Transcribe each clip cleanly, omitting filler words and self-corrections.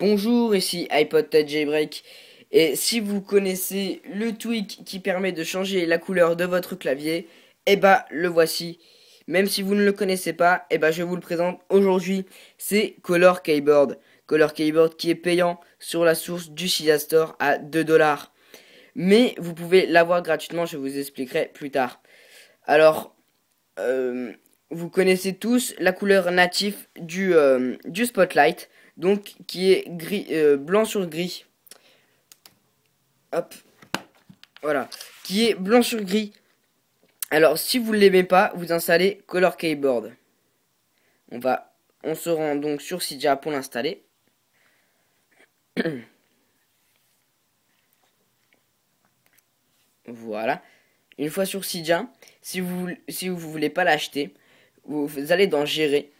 Bonjour, ici iPod Touch Jailbreak. Et si vous connaissez le tweak qui permet de changer la couleur de votre clavier, eh bah le voici. Même si vous ne le connaissez pas, eh bah je vous le présente aujourd'hui. C'est Color Keyboard. Color Keyboard qui est payant sur la source du Cydia Store à 2 $. Mais vous pouvez l'avoir gratuitement, je vous expliquerai plus tard. Alors, euh, vous connaissez tous la couleur native du Spotlight, donc qui est gris, blanc sur gris. Hop, voilà, qui est blanc sur gris. Alors, si vous ne l'aimez pas, vous installez Color Keyboard. On se rend donc sur Cydia pour l'installer. Voilà. Une fois sur Cydia, si vous voulez pas l'acheter, vous allez dans Gérer,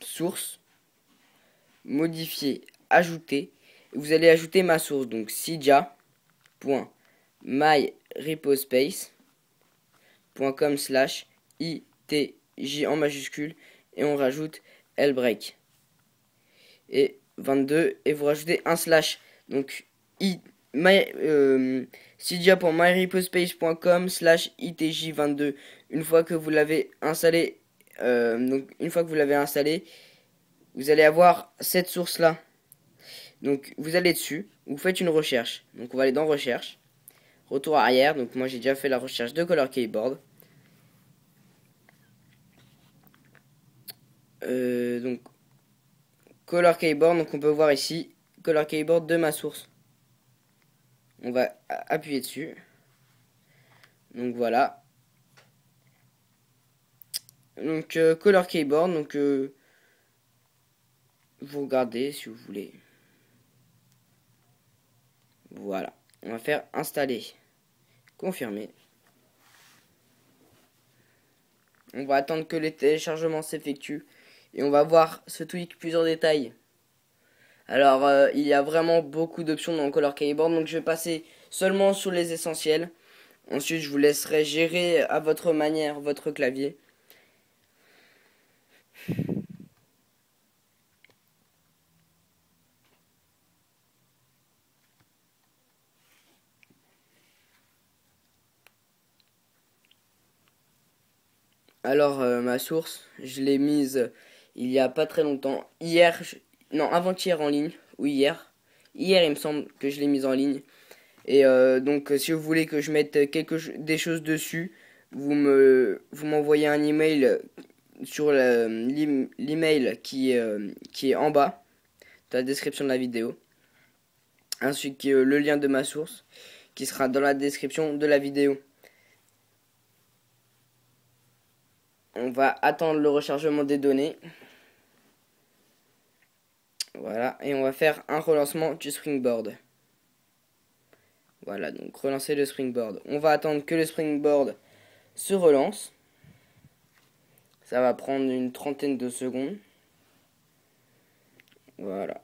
Source, Modifier, Ajouter. Vous allez ajouter ma source, donc cydia.myrepospace.com/itj en majuscule et on rajoute lbreak et 22 et vous rajoutez un slash, donc cydia.myrepospace.com/itj22. Une fois que vous l'avez installé, vous allez avoir cette source là. Donc vous allez dessus, vous faites une recherche. Donc on va aller dans recherche, retour arrière. Donc moi j'ai déjà fait la recherche de Color Keyboard. Donc Color Keyboard, donc on peut voir ici Color Keyboard de ma source. On va appuyer dessus. Donc voilà. Donc Color Keyboard, donc vous regardez si vous voulez. Voilà. On va faire installer. Confirmer. On va attendre que les téléchargements s'effectuent. Et on va voir ce tweak plus en détail. Alors, il y a vraiment beaucoup d'options dans Color Keyboard. Donc, je vais passer seulement sur les essentiels. Ensuite, je vous laisserai gérer à votre manière votre clavier. Alors, ma source, je l'ai mise il y a pas très longtemps. Non, avant-hier en ligne, ou hier. Hier, il me semble que je l'ai mise en ligne. Et donc, si vous voulez que je mette des choses dessus, vous m'envoyez un email sur l'email qui est en bas de la description de la vidéo, ainsi que le lien de ma source qui sera dans la description de la vidéo. On va attendre le rechargement des données. Voilà, et on va faire un relancement du Springboard. Voilà, donc relancer le Springboard. On va attendre que le Springboard se relance. Ça va prendre une trentaine de secondes. Voilà.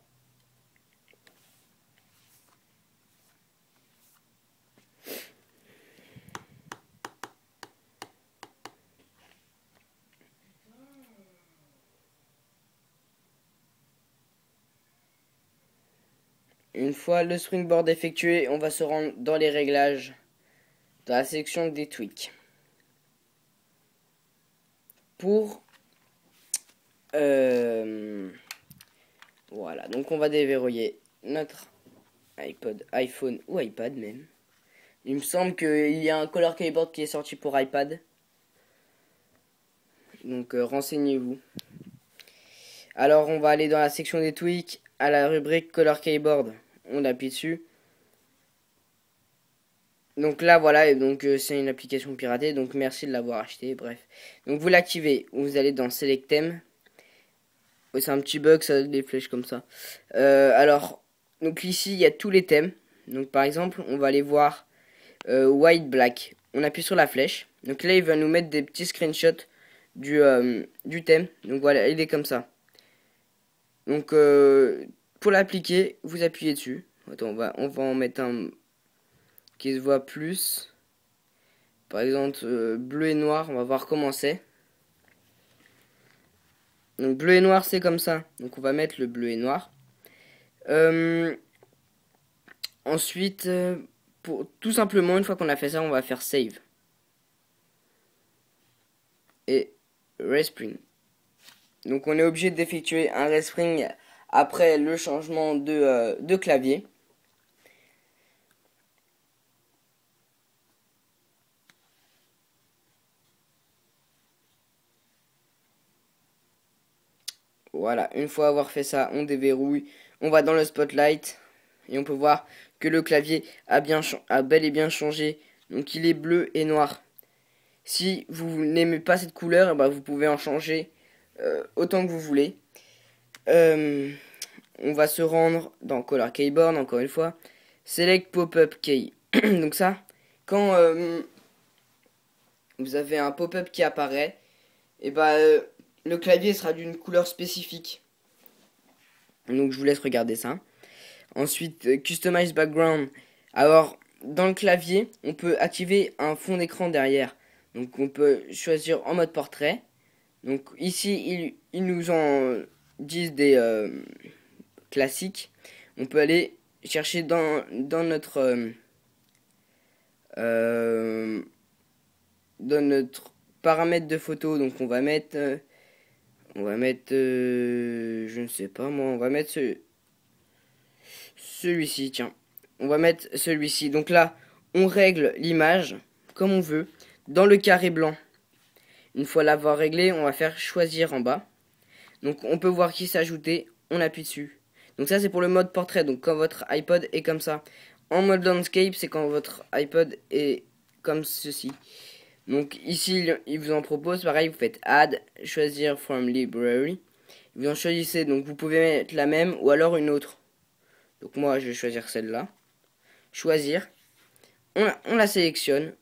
Une fois le Springboard effectué, on va se rendre dans les réglages, dans la section des tweaks. Pour voilà, donc on va déverrouiller notre iPod, iPhone ou iPad même. Il me semble qu'il y a un Color Keyboard qui est sorti pour iPad. Donc renseignez-vous. Alors on va aller dans la section des tweaks, à la rubrique Color Keyboard. On appuie dessus. Donc là voilà, et donc c'est une application piratée, donc merci de l'avoir acheté, bref. Donc vous l'activez, vous allez dans Select Theme. Ouais, c'est un petit bug, ça donne des flèches comme ça. Alors, donc ici il y a tous les thèmes. Donc par exemple, on va aller voir White Black. On appuie sur la flèche. Donc là il va nous mettre des petits screenshots du thème. Donc voilà, il est comme ça. Donc pour l'appliquer, vous appuyez dessus. Attends, on va en mettre un qui se voit plus. Par exemple, bleu et noir, on va voir comment c'est. Donc bleu et noir c'est comme ça. Donc on va mettre le bleu et noir. Ensuite, pour tout simplement, une fois qu'on a fait ça, on va faire save. Et respring. Donc on est obligé d'effectuer un respring après le changement de clavier. Voilà, une fois avoir fait ça, on déverrouille, on va dans le spotlight et on peut voir que le clavier a bel et bien changé. Donc il est bleu et noir. Si vous n'aimez pas cette couleur, eh ben, vous pouvez en changer autant que vous voulez. On va se rendre dans Color Keyboard, encore une fois. Select Pop-up Key. Donc ça, quand vous avez un pop-up qui apparaît, et le clavier sera d'une couleur spécifique. Donc je vous laisse regarder ça. Ensuite, Customize Background. Alors, dans le clavier, on peut activer un fond d'écran derrière. Donc on peut choisir en mode portrait. Donc ici, ils nous en disent des classiques. On peut aller chercher dans notre paramètre de photo. Donc on va mettre je ne sais pas moi, on va mettre celui-ci, tiens. On va mettre celui-ci. Donc là, on règle l'image comme on veut dans le carré blanc. Une fois l'avoir réglé, on va faire choisir en bas. Donc on peut voir qui s'est ajouté, on appuie dessus. Donc ça c'est pour le mode portrait, donc quand votre iPod est comme ça. En mode landscape, c'est quand votre iPod est comme ceci. Donc ici, il vous en propose, pareil, vous faites Add, choisir from library. Vous en choisissez, donc vous pouvez mettre la même ou alors une autre. Donc moi je vais choisir celle-là. Choisir. On la sélectionne.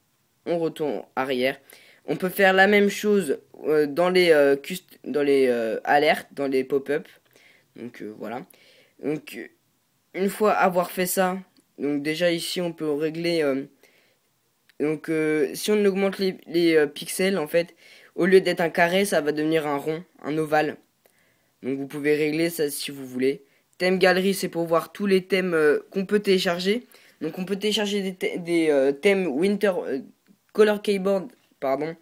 On retourne arrière. On peut faire la même chose dans les alertes, dans les pop-up. Donc voilà. Donc une fois avoir fait ça, donc déjà ici on peut régler. Si on augmente les pixels, en fait, au lieu d'être un carré, ça va devenir un rond, un ovale. Donc vous pouvez régler ça si vous voulez. Thème galerie, c'est pour voir tous les thèmes qu'on peut télécharger. Donc on peut télécharger des thèmes Color Keyboard, pardon,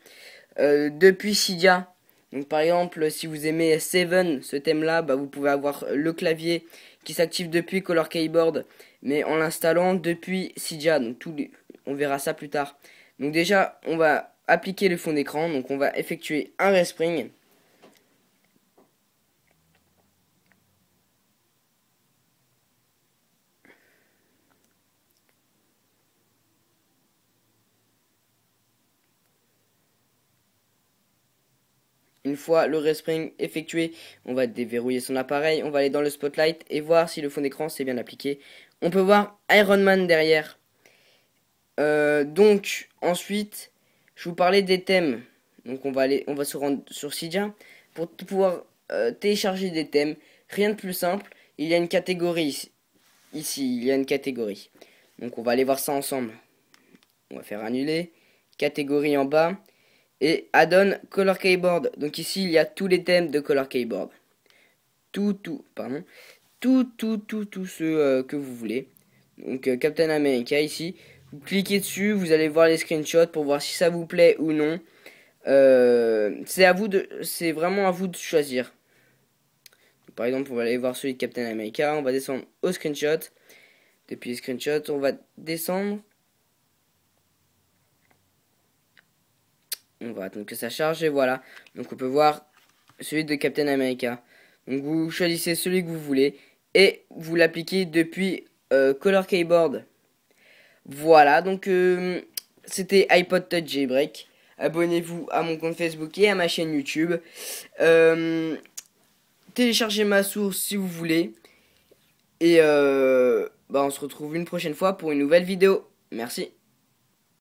depuis Cydia. Donc par exemple, si vous aimez Seven, ce thème-là, vous pouvez avoir le clavier qui s'active depuis Color Keyboard, mais en l'installant depuis Cydia. Donc on verra ça plus tard. Donc déjà, on va appliquer le fond d'écran. Donc on va effectuer un respring. Une fois le respring effectué, on va déverrouiller son appareil, on va aller dans le spotlight et voir si le fond d'écran s'est bien appliqué. On peut voir Iron Man derrière. Donc ensuite, je vous parlais des thèmes. Donc on va se rendre sur Cydia pour pouvoir télécharger des thèmes. Rien de plus simple. Il y a une catégorie ici, il y a une catégorie. Donc on va aller voir ça ensemble. On va faire annuler. Catégorie en bas. Et add-on Color Keyboard. Donc ici, il y a tous les thèmes de Color Keyboard. Tous ceux que vous voulez. Donc Captain America ici. Vous cliquez dessus, vous allez voir les screenshots pour voir si ça vous plaît ou non. C'est vraiment à vous de choisir. Donc, par exemple, on va aller voir celui de Captain America. On va descendre au screenshot. Depuis les screenshots, on va descendre. On va attendre que ça charge et voilà. Donc on peut voir celui de Captain America. Donc vous choisissez celui que vous voulez et vous l'appliquez depuis Color Keyboard. Voilà, donc c'était iPod Touch Jailbreak. Abonnez-vous à mon compte Facebook et à ma chaîne YouTube. Téléchargez ma source si vous voulez. Et on se retrouve une prochaine fois pour une nouvelle vidéo. Merci.